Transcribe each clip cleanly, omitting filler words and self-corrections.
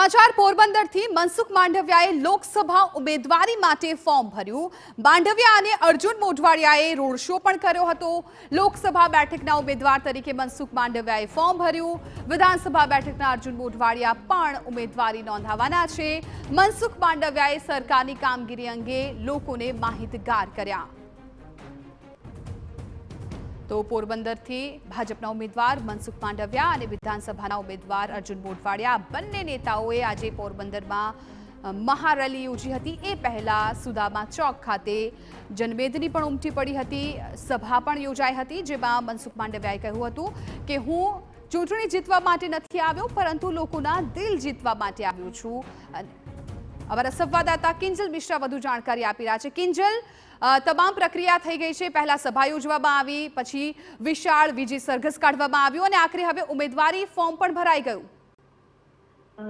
સમાચાર પોરબંદરથી મનસુખ માંડવિયાએ લોકસભા ઉમેદવારી માટે ફોર્મ ભર્યું। માંડવિયા અને અર્જુન મોઢવાડિયાએ રોડ શો પણ કર્યો હતો। લોકસભા બેઠકના ઉમેદવાર તરીકે મનસુખ માંડવિયાએ ફોર્મ ભર્યું। વિધાનસભા બેઠકના અર્જુન મોઢવાડિયા પણ ઉમેદવારી નોંધાવવાના છે। મનસુખ માંડવિયાએ સરકારની કામગીરી અંગે લોકોને માહિતગાર કર્યા। तो पोरबंदरथी भाजपना उम्मीदवार मनसुख मांडविया और विधानसभा उम्मीदवार अर्जुन मोढवाडिया बंने नेताओं आज पोरबंदर में महारेली योजी हती। ए पहला सुदामा चौक खाते जनमेदनी पण उमटी पड़ी हती। सभा पण योजाई हती, जेमां मनसुख मांडवियाए कह्युं हतुं के हूँ चूंटणी जीतवा माटे नथी आव्यो, परंतु लोकोना दिल जीतवा माटे आव्यो छुं। अमारा संवाददाता किंजल मिश्रा वधु जानकारी आपी रह्या छे। किंजल, तमाम प्रक्रिया थई गई छे। पहला सभा योजवामां आवी, पछी विशाळ विजय सरघस काढवामां आव्यो अने आखरे हवे उमेदवारी फॉर्म पण भराई गयुं।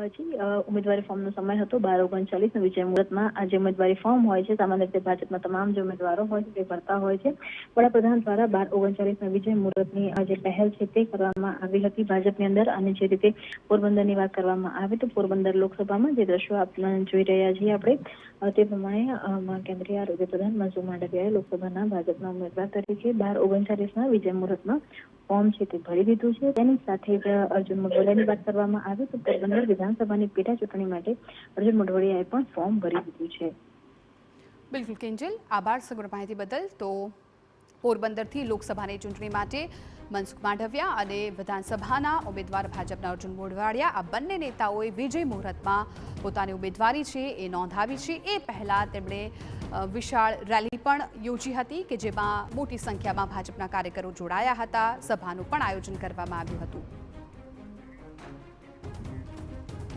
जी, उम्मीदवारी फॉर्म नो समय हतो 12:39 विजय मुहूर्त में आज उम्मीदवारी फॉर्म होय छे। सामान्य रीते भाजपना तमाम जो उम्मीदवारो होय छे ते भरता होय छे। वडाप्रधान द्वारा 12:39 विजय मुहूर्तनी जे पहल छे ते करवामां आवी हती भाजपनी अंदर। आणि जे रीते पोरबंदरनी वात करवामां आवे तो पोरबंदर लोकसभामां जे दृश्यो आपणे जोई रह्या छीए आपणे ते प्रमाणे केंद्रीय आरोग्य प्रधान मनसुख मांडवियाए लोकसभाना भाजपना उम्मीदवार तरीके 12:39 विजय मुहूर्तमां फॉर्म छे ते भरी दीधुं छे। तेनी साथे ज अर्जुन मोढवाडियानी वात करवामां आवे तो पोरबंदर विधानसभानी पेटा चूंटणी माटे अर्जुन मोढवाडियाए पण फॉर्म भरी दीधुं छे। बिल्कुल किंजल, आभार समग्र माहिती बदल। तो पोरबंदरथी लोकसभानी चूंटणी माटे मनसुख मांडविया और विधानसभाना उम्मीदवार भाजपना अर्जुन मोढवाडिया आ बंने नेताओए विजय मुहूर्तमां पोतानी उम्मीदवारी छे ए नोंधावी छे। ए पहला तेमणे विशाळ रेली पण योजी हती के जेमां मोटी संख्यामां भाजपना कार्यकरो जोडाया हता। सभानुं पण आयोजन करवामां आव्युं हतुं।